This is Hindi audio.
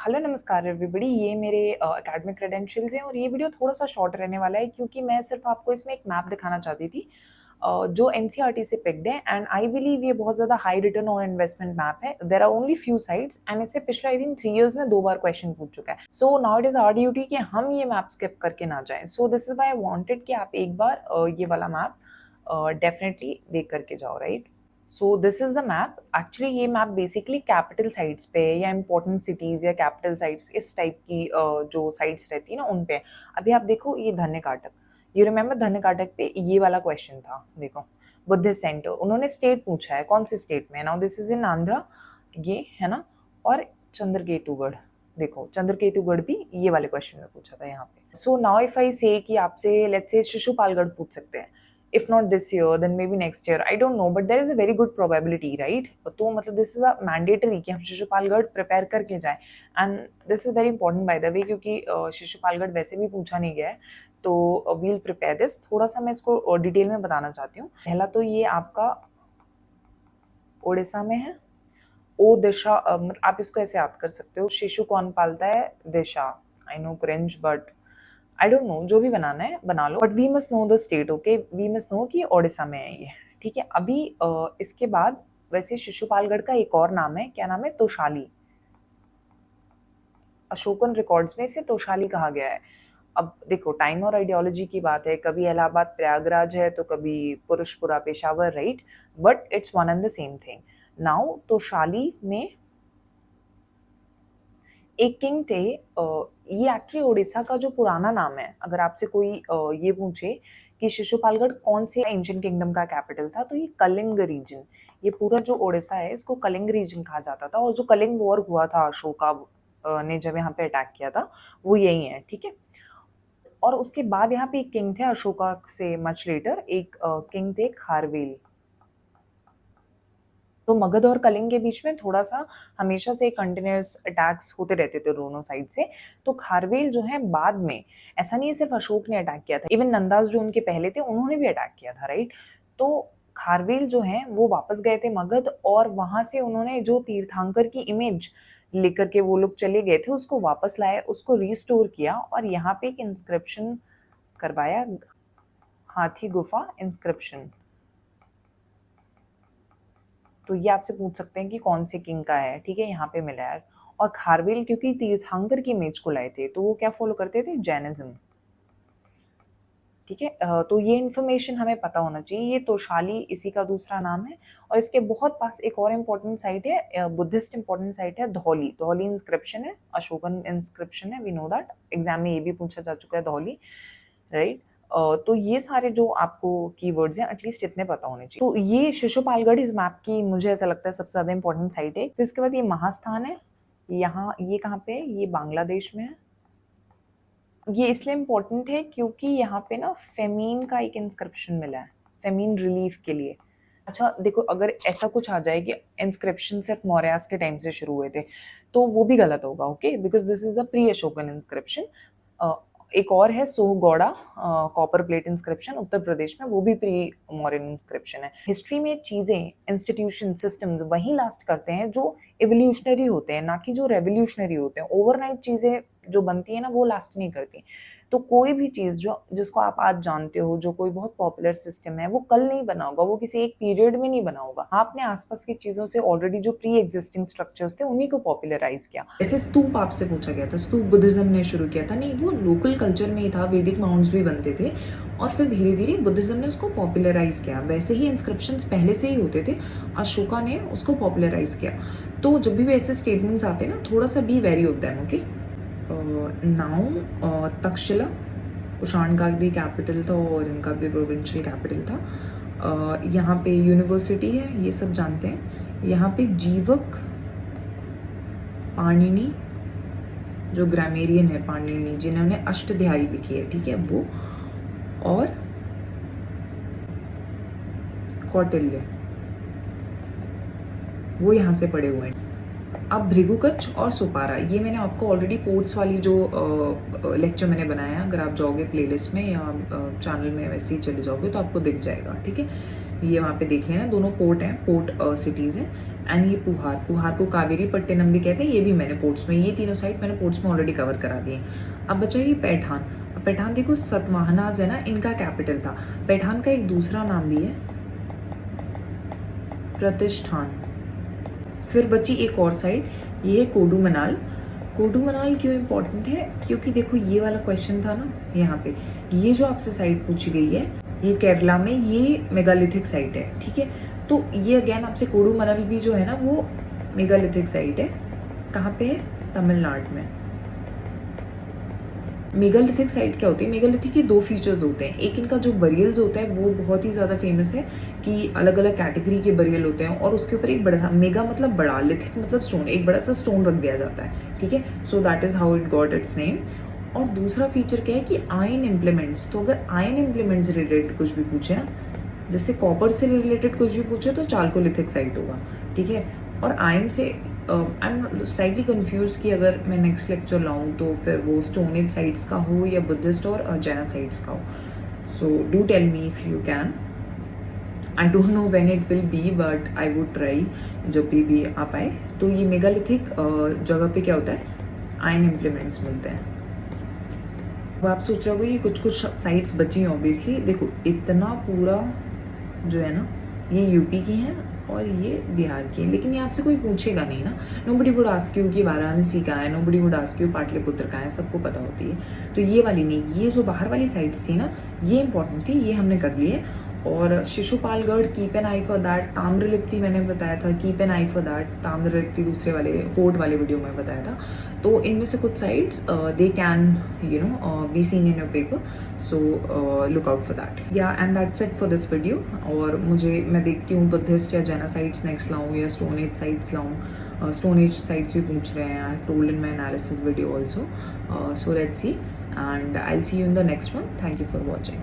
हेलो नमस्कार एवरीबॉडी, ये मेरे एकेडमिक क्रेडेंशियल्स हैं और ये वीडियो थोड़ा-सा शॉर्ट रहने वाला है क्योंकि मैं सिर्फ आपको इसमें एक मैप दिखाना चाहती थी जो एनसीईआरटी से पिक्ड है एंड आई बिलीव ये बहुत ज़्यादा high return on investment map है। There are only few sites and इससे पिछले आई थिंक 3 इयर्स में 2 बार क्वेश्चन पूछ चुका है। So now it is our duty कि हम ये मैप स्किप करके ना जाएँ। So this is why I wanted कि आप एक बार ये वाला मैप डेफिनेटली देख करके जाओ, right? So this is the map. Actually ये मैप बेसिकली कैपिटल साइट्स पे या इंपॉर्टेंट सिटीज या कैपिटल साइट्स इस टाइप की जो साइट्स रहती है ना उन पे। अभी आप देखो ये धन्य काटक, यू रिमेम्बर धन्य काटक पे ये वाला क्वेश्चन था। देखो बुद्धिस्ट सेंटर, उन्होंने स्टेट पूछा है कौन से स्टेट में। Now this is in Andhra, ये है ना। और चंद्रकेतुगढ़, देखो चंद्रकेतुगढ़ भी ये वाले क्वेश्चन में पूछा था यहाँ पे। सो नाउ इफ आई से कि आपसे लेट्स से शिशुपालगढ़ पूछ सकते हैं, if not this year then maybe next year, I don't know, but there is a very good probability, right? तो मतलब this is a mandatory कि हम शिशुपालगढ़ प्रिपेयर करके जाएं and this is very important by the way क्योंकि शिशुपालगढ़ वैसे भी पूछा नहीं गया है तो we'll prepare this। थोड़ा सा मैं इसको डिटेल में बताना चाहती हूँ। पहला तो ये आपका उड़ीसा में है। ओ दिशा, आप इसको ऐसे याद कर सकते हो, शिशु कौन पालता है? दिशा। I know cringe but I don't know, जो भी बनाना है बना लो, but we must know the state. Okay, we must know कि ओडिशा में है ये, ठीक है। अभी इसके बाद वैसे शिशुपालगढ़ का एक और नाम है, क्या नाम है? तोशाली। अशोकन रिकॉर्ड्स में इसे तोशाली कहा गया है। अब देखो टाइम और आइडियोलॉजी की बात है, कभी इलाहाबाद प्रयागराज है तो कभी Purushapura Peshawar, right? But it's one and the same thing. Now Toshali में एक किंग थे। ये एक्चुअली उड़ीसा का जो पुराना नाम है। अगर आपसे कोई ये पूछे कि शिशुपालगढ़ कौन से एंशिएंट किंगडम का कैपिटल था, तो ये कलिंग रीजन, ये पूरा जो उड़ीसा है इसको कलिंग रीजन कहा जाता था। और जो कलिंग वॉर हुआ था अशोका ने जब यहाँ पे अटैक किया था, वो यही है, ठीक है। और उसके बाद यहाँ पे एक किंग थे अशोका से मच लेटर, एक किंग थे खारवेल। तो मगध और कलिंग के बीच में थोड़ा सा हमेशा से कंटिन्यूस अटैक्स होते रहते थे दोनों साइड से। तो खारवेल जो है बाद में, ऐसा नहीं है सिर्फ अशोक ने अटैक किया था, इवन नंदास जो उनके पहले थे उन्होंने भी अटैक किया था, राइट? तो खारवेल जो है वो वापस गए थे मगध और वहां से उन्होंने जो तीर्थंकर की इमेज लेकर के वो लोग चले गए थे उसको वापस लाए, उसको रिस्टोर किया और यहाँ पे एक इंस्क्रिप्शन करवाया, हाथी गुफा इंस्क्रिप्शन। तो ये आपसे पूछ सकते हैं कि कौन से किंग का है, ठीक है, यहाँ पे मिला है। और खारवेल क्योंकि तीर्थंकर की इमेज को लाए थे तो वो क्या फॉलो करते थे? जैनिज्म, ठीक है। तो ये इन्फॉर्मेशन हमें पता होना चाहिए। ये तोशाली इसी का दूसरा नाम है। और इसके बहुत पास एक और इम्पोर्टेंट साइट है, बुद्धिस्ट इम्पोर्टेंट साइट है धौली। धौली इंस्क्रिप्शन है, अशोकन इंस्क्रिप्शन है, वी नो दैट, एग्जाम में ये भी पूछा जा चुका है धौली, राइट? तो ये सारे जो आपको कीवर्ड्स हैं एटलीस्ट इतने पता होने चाहिए। तो ये शिशुपालगढ़ इस मैप की मुझे ऐसा लगता है सबसे ज़्यादा इंपॉर्टेंट साइट है। फिर उसके बाद ये महास्थान है, यहाँ ये कहाँ पे है? ये बांग्लादेश में है। ये इसलिए इम्पोर्टेंट है क्योंकि यहाँ पे ना फेमीन का एक इंस्क्रिप्शन मिला है, फेमीन रिलीफ के लिए। अच्छा देखो, अगर ऐसा कुछ आ जाए कि इंस्क्रिप्शन सिर्फ मौर्यास के टाइम से शुरू हुए थे तो वो भी गलत होगा, okay, because this is a pre Ashokan inscription. एक और है सोहगौड़ा copper plate inscription Uttar Pradesh में, वो भी प्री मॉडर्न इंस्क्रिप्शन है। हिस्ट्री में चीज़ें, इंस्टीट्यूशन, सिस्टम्स वही लास्ट करते हैं जो एवोल्यूशनरी होते हैं, ना कि जो रेवोल्यूशनरी होते हैं। ओवरनाइट चीज़ें जो बनती है ना वो लास्ट नहीं करती। तो कोई भी चीज़ जो जिसको आप आज जानते हो, जो कोई बहुत पॉपुलर सिस्टम है, वो कल नहीं बना होगा, वो किसी एक पीरियड में नहीं बना होगा। आपने आसपास की चीज़ों से ऑलरेडी जो प्री एग्जिस्टिंग स्ट्रक्चर्स थे उन्हीं को पॉपुलराइज किया। ऐसे स्तूप आपसे पूछा गया था, स्तूप बुद्धिज्म ने शुरू किया था? नहीं, वो लोकल कल्चर में ही था, वैदिक माउंट्स भी बनते थे और फिर धीरे धीरे बुद्धिज्म ने उसको पॉपुलराइज किया। वैसे ही इंस्क्रिप्शंस पहले से ही होते थे, अशोका ने उसको पॉपुलराइज किया। तो जब भी ऐसे स्टेटमेंट्स आते हैं ना, थोड़ा सा be very of them, okay. Now Takshashila Kushan का भी कैपिटल था और इनका भी प्रोविंशियल कैपिटल था। यहाँ पे यूनिवर्सिटी है, ये सब जानते हैं। यहाँ पे जीवक पाणिनि, जो ग्रामेरियन है पाणिनि, जिन्होंने अष्टध्यायी लिखी है, ठीक है, वो, और कौटिल्य, वो यहाँ से पढ़े हुए हैं। अब भृगुकच्छ और सुपारा, ये मैंने आपको ऑलरेडी पोर्ट्स वाली जो लेक्चर मैंने बनाया है, अगर आप जाओगे प्लेलिस्ट में या चैनल में वैसे ही चले जाओगे तो आपको दिख जाएगा, ठीक है। ये वहाँ पे देख लेना, दोनों पोर्ट हैं, पोर्ट सिटीज़ हैं। एंड ये पुहार, पुहार को कावेरी पट्टिनम भी कहते हैं, ये भी मैंने पोर्ट्स में, ये तीनों साइट मैंने पोर्ट्स में ऑलरेडी कवर करा दिए। अब बचा ये पैठान। पैठान देखो सतवाहनाज है ना, इनका कैपिटल था। पैठान का एक दूसरा नाम भी है प्रतिष्ठान। फिर बची एक और साइट, ये है कोडू मनाल। कोडू मनाल क्यों इम्पोर्टेंट है, क्योंकि देखो ये वाला क्वेश्चन था ना यहाँ पे, ये जो आपसे साइट पूछी गई है ये केरला में, ये मेगालिथिक साइट है, ठीक है। तो ये अगेन आपसे कोडू मनाल भी जो है ना वो मेगालिथिक साइट है। कहाँ पे है, तमिलनाडु में। मेगालिथिक साइट क्या होती है, मेगालिथिक के 2 फीचर्स होते हैं। एक इनका जो बरियल्स होता है वो बहुत ही ज़्यादा फेमस है कि अलग अलग कैटेगरी के बरियल होते हैं, और उसके ऊपर एक बड़ा सा, मेगा मतलब बड़ा, लिथिक मतलब स्टोन, एक बड़ा सा स्टोन रख दिया जाता है, ठीक है। So that is how it got its name. और दूसरा फीचर क्या है कि आयन इम्प्लीमेंट्स, तो अगर आयन इम्प्लीमेंट्स से रिलेटेड कुछ भी पूछे ना, जैसे कॉपर से रिलेटेड कुछ भी पूछे तो चालकोलिथिक साइट होगा, ठीक है। और आयन से आई एम स्लाइटली कंफ्यूज कि अगर मैं नेक्स्ट लेक्चर लाऊं तो फिर वो स्टोन एज साइट्स का हो या बुद्धिस्ट और जैना साइट्स का हो। So do tell me if you can. I don't know when it will be, but I would try जब भी आ पाए। तो ये मेगालिथिक जगह पे क्या होता है, आयन इम्प्लीमेंट्स मिलते हैं। अब आप सोच रहे होगे ये कुछ साइट्स बची हैं, ऑब्वियसली देखो इतना पूरा जो है ना ये यूपी की हैं और ये बिहार की है, लेकिन ये आपसे कोई पूछेगा नहीं ना। नोबडी वुड आस्क यू कि वाराणसी कहाँ है, nobody would ask you Pataliputra कहाँ है, सबको पता होती है। तो ये वाली नहीं, ये जो बाहर वाली साइट्स थी ना ये इंपॉर्टेंट थी, ये हमने कर लिए। और Sisupalgarh, keep an eye for that. Tamralipti मैंने बताया था, keep an eye for that. Tamralipti दूसरे वाले पोर्ट वाले वीडियो में बताया था। तो इनमें से कुछ sites they can you know be seen in your paper, so look out for that. या and that's it for this video. और मैं देखती हूँ बुद्धिस्ट या जैना साइट्स नेक्स्ट लाऊँ या स्टोन एज साइट्स लाऊँ। स्टोन एज साइट्स भी पूछ रहे हैं, I have told in my analysis video also. So let's see, and I'll see you in the next one. Thank you for watching.